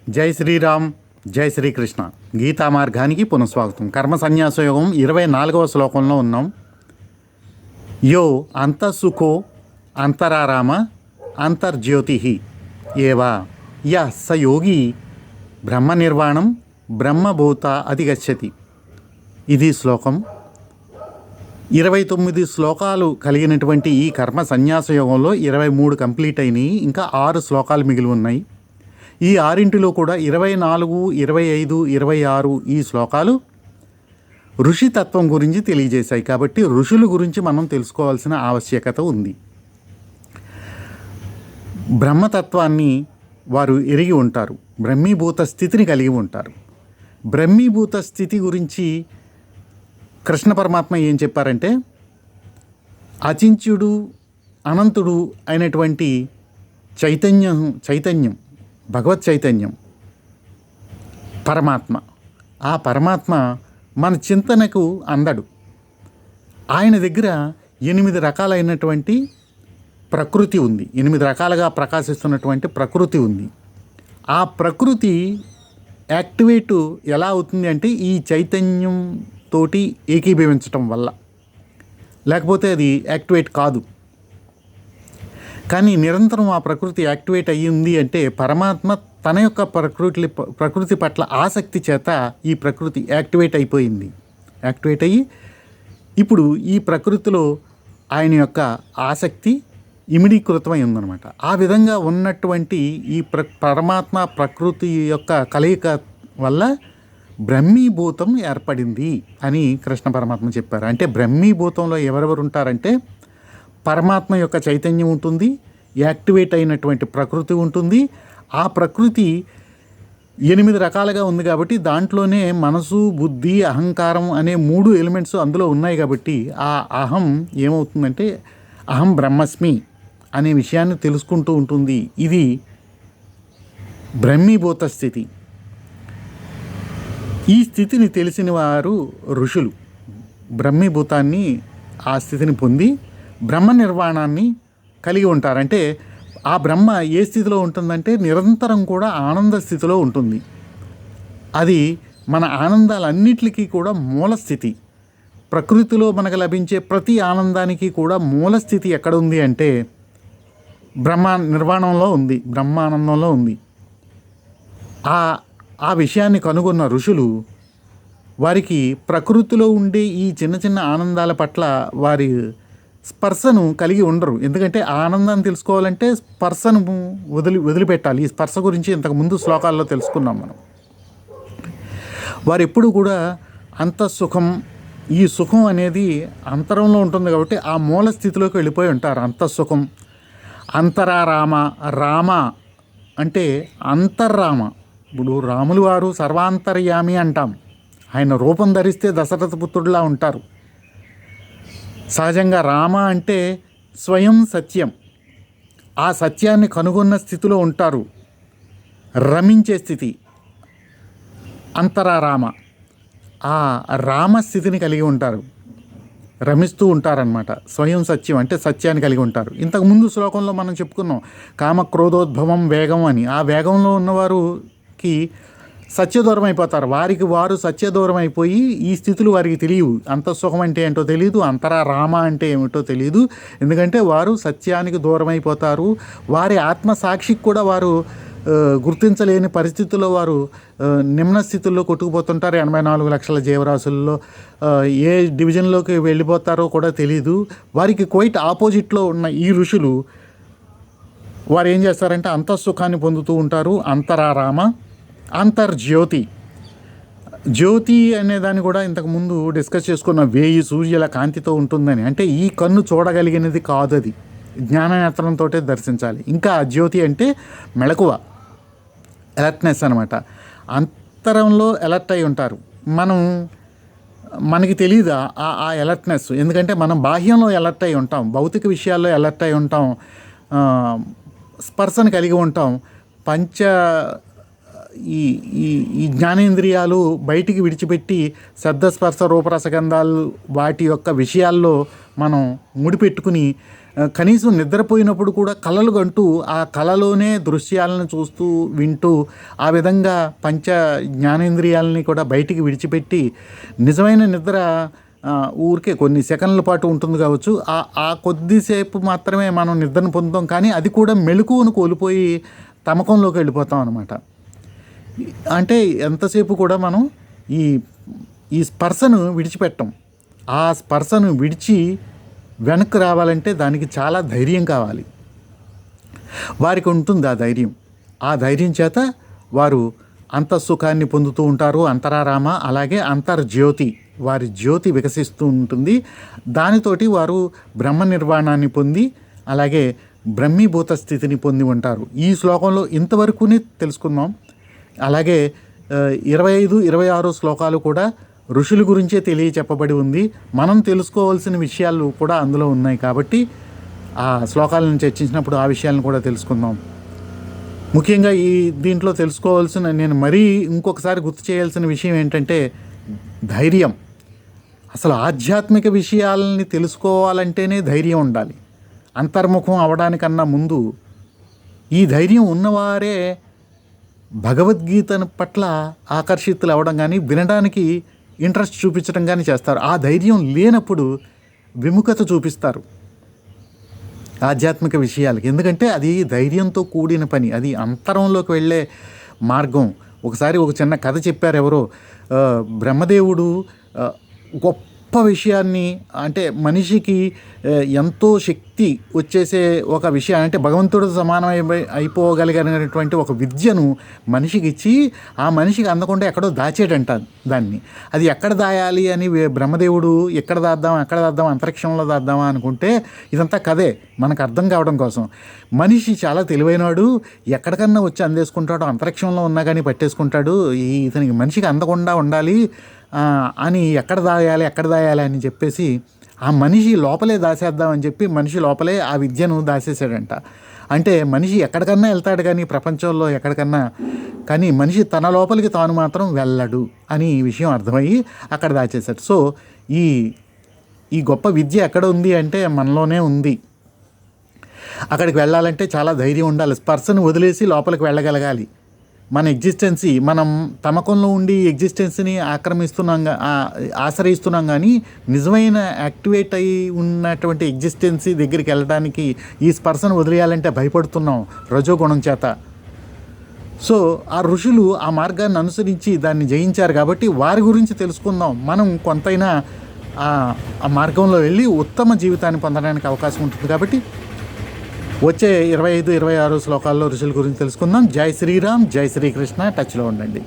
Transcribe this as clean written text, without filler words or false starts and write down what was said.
జై శ్రీరామ్, జై శ్రీకృష్ణ. గీతా మార్గానికి పునఃస్వాగతం. కర్మ సన్యాస యోగం 24వ శ్లోకంలో ఉన్నాం. యో అంతఃసుఖో అంతరారామ అంతర్జ్యోతి ఏవా య స యోగి బ్రహ్మ నిర్వాణం బ్రహ్మభూత అధిగచ్చతి. ఇది శ్లోకం. 29 శ్లోకాలు కలిగినటువంటి ఈ కర్మ సన్యాస యోగంలో 23 కంప్లీట్ అయినాయి. ఇంకా 6 శ్లోకాలు మిగిలి ఉన్నాయి. ఈ 6 కూడా 24, 25, 26 ఈ శ్లోకాలు ఋషితత్వం గురించి తెలియజేశాయి. కాబట్టి ఋషుల గురించి మనం తెలుసుకోవాల్సిన ఆవశ్యకత ఉంది. బ్రహ్మతత్వాన్ని వారు ఎరిగి ఉంటారు, బ్రహ్మీభూత స్థితిని కలిగి ఉంటారు. బ్రహ్మీభూత స్థితి గురించి కృష్ణ పరమాత్మ ఏం చెప్పారంటే, అచింత్యుడు అనంతుడు అయినటువంటి చైతన్యం భగవత్ చైతన్యం పరమాత్మ. ఆ పరమాత్మ మన చింతనకు అందడు. ఆయన దగ్గర 8 రకాలైనటువంటి ప్రకృతి ఉంది, 8 రకాలుగా ప్రకాశిస్తున్నటువంటి ప్రకృతి ఉంది. ఆ ప్రకృతి యాక్టివేటు ఎలా అవుతుంది అంటే ఈ చైతన్యం తోటి ఏకీభవించటం వల్ల, లేకపోతే అది యాక్టివేట్ కాదు. కానీ నిరంతరం ఆ ప్రకృతి యాక్టివేట్ అయ్యింది అంటే పరమాత్మ తన యొక్క ప్రకృతి పట్ల ఆసక్తి చేత ఈ ప్రకృతి యాక్టివేట్ అయిపోయింది. యాక్టివేట్ అయ్యి ఇప్పుడు ఈ ప్రకృతిలో ఆయన యొక్క ఆసక్తి ఇమిడీకృతమై ఉందన్నమాట. ఆ విధంగా ఉన్నటువంటి ఈ పరమాత్మ ప్రకృతి యొక్క కలయిక వల్ల బ్రహ్మీభూతం ఏర్పడింది అని కృష్ణ పరమాత్మ చెప్పారు. అంటే బ్రహ్మీభూతంలో ఎవరెవరు ఉంటారంటే పరమాత్మ యొక్క చైతన్యం ఉంటుంది, యాక్టివేట్ అయినటువంటి ప్రకృతి ఉంటుంది. ఆ ప్రకృతి 8 రకాలుగా ఉంది కాబట్టి దాంట్లోనే మనసు, బుద్ధి, అహంకారం అనే 3 ఎలిమెంట్స్ అందులో ఉన్నాయి. కాబట్టి ఆ అహం ఏమవుతుందంటే అహం బ్రహ్మస్మి అనే విషయాన్ని తెలుసుకుంటూ ఉంటుంది. ఇది బ్రహ్మీభూత స్థితి. ఈ స్థితిని తెలిసిన వారు ఋషులు. బ్రహ్మీభూతాన్ని ఆ స్థితిని పొంది బ్రహ్మ నిర్వాణాన్ని కలిగి ఉంటారంటే ఆ బ్రహ్మ ఏ స్థితిలో ఉంటుందంటే నిరంతరం కూడా ఆనంద స్థితిలో ఉంటుంది. అది మన ఆనందాలన్నిటికీ కూడా మూల స్థితి. ప్రకృతిలో మనకు లభించే ప్రతి ఆనందానికి కూడా మూల స్థితి ఎక్కడ ఉంది అంటే బ్రహ్మ నిర్వాణంలో ఉంది, బ్రహ్మానందంలో ఉంది. ఆ విషయాన్ని కనుగొన్న ఋషులు వారికి ప్రకృతిలో ఉండే ఈ చిన్న చిన్న ఆనందాల పట్ల వారి స్పర్శను కలిగి ఉండరు. ఎందుకంటే ఆ ఆనందాన్ని తెలుసుకోవాలంటే స్పర్శను వదిలిపెట్టాలి. ఈ స్పర్శ గురించి ఇంతకుముందు శ్లోకాల్లో తెలుసుకున్నాం మనం. వారు ఎప్పుడు కూడా అంతఃసుఖం, ఈ సుఖం అనేది అంతరంలో ఉంటుంది కాబట్టి ఆ మూల స్థితిలోకి వెళ్ళిపోయి ఉంటారు. అంతఃసుఖం. అంతరారామ, రామ అంటే అంతర్రామ. ఇప్పుడు రాములు వారు సర్వాంతర్యామి అంటాం. ఆయన రూపం ధరిస్తే దశరథ పుత్రుడిలా ఉంటారు. సహజంగా రామ అంటే స్వయం సత్యం. ఆ సత్యాన్ని కనుగొన్న స్థితిలో ఉంటారు, రమించే స్థితి అంతరారామ. ఆ రామస్థితిని కలిగి ఉంటారు, రమిస్తూ ఉంటారనమాట. స్వయం సత్యం అంటే సత్యాన్ని కలిగి ఉంటారు. ఇంతకుముందు శ్లోకంలో మనం చెప్పుకున్నాం కామక్రోధోద్భవం వేగం అని. ఆ వేగంలో ఉన్నవారుకి సత్యదూరం అయిపోతారు. వారికి వారు సత్యదూరం అయిపోయి ఈ స్థితులు వారికి తెలియవు. అంతఃసుఖం అంటే ఏంటో తెలియదు, అంతరారామ అంటే ఏమిటో తెలియదు. ఎందుకంటే వారు సత్యానికి దూరం అయిపోతారు. వారి ఆత్మసాక్షికి కూడా వారు గుర్తించలేని పరిస్థితుల్లో వారు నిమ్న స్థితుల్లో కొట్టుకుపోతుంటారు. 84 లక్షల జీవరాశుల్లో ఏ డివిజన్లోకి వెళ్ళిపోతారో కూడా తెలీదు. వారికి క్వైట్ ఆపోజిట్లో ఉన్న ఈ ఋషులు వారు ఏం చేస్తారంటే అంతఃసుఖాన్ని పొందుతూ ఉంటారు. అంతరారామ, అంతర్జ్యోతి. జ్యోతి అనే దాన్ని కూడా ఇంతకుముందు డిస్కస్ చేసుకున్న 1000 సూర్యుల కాంతితో ఉంటుందని. అంటే ఈ కన్ను చూడగలిగినది కాదు, అది జ్ఞాననేత్రంతో దర్శించాలి. ఇంకా జ్యోతి అంటే మెళకువ, అలర్ట్నెస్ అనమాట. అంతరంలో అలర్ట్ అయి ఉంటారు. మనకి తెలియదు ఆ అలర్ట్నెస్. ఎందుకంటే మనం బాహ్యంలో అలర్ట్ అయి ఉంటాం, భౌతిక విషయాల్లో అలర్ట్ అయి ఉంటాం, స్పర్శను కలిగి ఉంటాం. ఈ జ్ఞానేంద్రియాలు బయటికి విడిచిపెట్టి శబ్ద, స్పర్శ, రూపరసగంధాలు వాటి యొక్క విషయాల్లో మనం ముడిపెట్టుకుని కనీసం నిద్రపోయినప్పుడు కూడా కలలు కంటూ ఆ కలలోనే దృశ్యాలను చూస్తూ వింటూ ఆ విధంగా పంచ జ్ఞానేంద్రియాలని కూడా బయటికి విడిచిపెట్టి నిజమైన నిద్ర ఊరికే కొన్ని సెకండ్ల పాటు ఉంటుంది కావచ్చు. ఆ కొద్దిసేపు మాత్రమే మనం నిద్రను పొందుతాం, కానీ అది కూడా మెలకువను కోల్పోయి తమకంలోకి వెళ్ళిపోతాం అనమాట. అంటే ఎంతసేపు కూడా మనం ఈ ఈ స్పర్శను విడిచిపెట్టం. ఆ స్పర్శను విడిచి వెనక్కి రావాలంటే దానికి చాలా ధైర్యం కావాలి. వారికి ఉంటుంది ఆ ధైర్యం. ఆ ధైర్యం చేత వారు అంతఃసుఖాన్ని పొందుతూ ఉంటారు. అంతరారామ, అలాగే అంతర్జ్యోతి, వారి జ్యోతి వికసిస్తూ ఉంటుంది. దానితోటి వారు బ్రహ్మ నిర్వాణాన్ని పొంది అలాగే బ్రహ్మీభూత స్థితిని పొంది ఉంటారు. ఈ శ్లోకంలో ఇంతవరకునే తెలుసుకుందాం. అలాగే 25, 26 శ్లోకాలు కూడా ఋషుల గురించే చెప్పబడి ఉంది. మనం తెలుసుకోవాల్సిన విషయాలు కూడా అందులో ఉన్నాయి కాబట్టి ఆ శ్లోకాలను చర్చించినప్పుడు ఆ విషయాలను కూడా తెలుసుకుందాం. ముఖ్యంగా ఈ దీంట్లో తెలుసుకోవాల్సిన, నేను మరీ ఇంకొకసారి గుర్తు చేయాల్సిన విషయం ఏంటంటే ధైర్యం. అసలు ఆధ్యాత్మిక విషయాలని తెలుసుకోవాలంటేనే ధైర్యం ఉండాలి. అంతర్ముఖం అవడానికన్నా ముందు ఈ ధైర్యం ఉన్నవారే భగవద్గీత పట్ల ఆకర్షితులు అవ్వడం కానీ వినడానికి ఇంట్రెస్ట్ చూపించడం కానీ చేస్తారు. ఆ ధైర్యం లేనప్పుడు విముఖత చూపిస్తారు ఆధ్యాత్మిక విషయాలకి. ఎందుకంటే అది ధైర్యంతో కూడిన పని, అది అంతరంలోకి వెళ్ళే మార్గం. ఒకసారి ఒక చిన్న కథ చెప్పారు ఎవరో. బ్రహ్మదేవుడు గొప్ప విషయాన్ని, అంటే మనిషికి ఎంతో శక్తి వచ్చేసే ఒక విషయం, అంటే భగవంతుడు సమానం అయిపోగలిగినటువంటి ఒక విద్యను మనిషికి ఇచ్చి ఆ మనిషికి అందకుండా ఎక్కడో దాచేటంట దాన్ని. అది ఎక్కడ దాయాలి అని బ్రహ్మదేవుడు ఎక్కడ దాద్దాం అంతరిక్షంలో దాద్దామా అనుకుంటే ఇదంతా కదే మనకు అర్థం కావడం కోసం. మనిషి చాలా తెలివైనవాడు, ఎక్కడికన్నా వచ్చి అందేసుకుంటాడు, అంతరిక్షంలో ఉన్నా కానీ పట్టేసుకుంటాడు. ఇతనికి మనిషికి అందకుండా ఉండాలి అని ఎక్కడ దాయాలి అని చెప్పేసి ఆ మనిషి లోపలే దాసేద్దామని చెప్పి మనిషి లోపలే ఆ విద్యను దాసేసాడంట. అంటే మనిషి ఎక్కడికన్నా వెళ్తాడు కానీ ప్రపంచంలో ఎక్కడికన్నా, కానీ మనిషి తన లోపలికి తాను మాత్రం వెళ్ళడు అని ఈ విషయం అర్థమయ్యి అక్కడ దాచేశాడు. సో ఈ గొప్ప విద్య ఎక్కడ ఉంది అంటే మనలోనే ఉంది. అక్కడికి వెళ్ళాలంటే చాలా ధైర్యం ఉండాలి. స్పర్శను వదిలేసి లోపలికి వెళ్ళగలగాలి. మన ఎగ్జిస్టెన్సీ, మనం తమకంలో ఉండి ఎగ్జిస్టెన్స్ని ఆశ్రయిస్తున్నాం కానీ నిజమైన యాక్టివేట్ అయి ఉన్నటువంటి ఎగ్జిస్టెన్సీ దగ్గరికి వెళ్ళడానికి ఈ స్పర్శను వదిలేయాలంటే భయపడుతున్నాం రజోగుణం చేత. సో ఆ ఋషులు ఆ మార్గాన్ని అనుసరించి దాన్ని జయించారు కాబట్టి వారి గురించి తెలుసుకుందాం. మనం కొంతైనా ఆ మార్గంలో వెళ్ళి ఉత్తమ జీవితాన్ని పొందడానికి అవకాశం ఉంటుంది. కాబట్టి వచ్చే 25, 26 శ్లోకాల్లో ఋషుల గురించి తెలుసుకుందాం. జై శ్రీరామ్, జై శ్రీకృష్ణ. టచ్లో ఉండండి.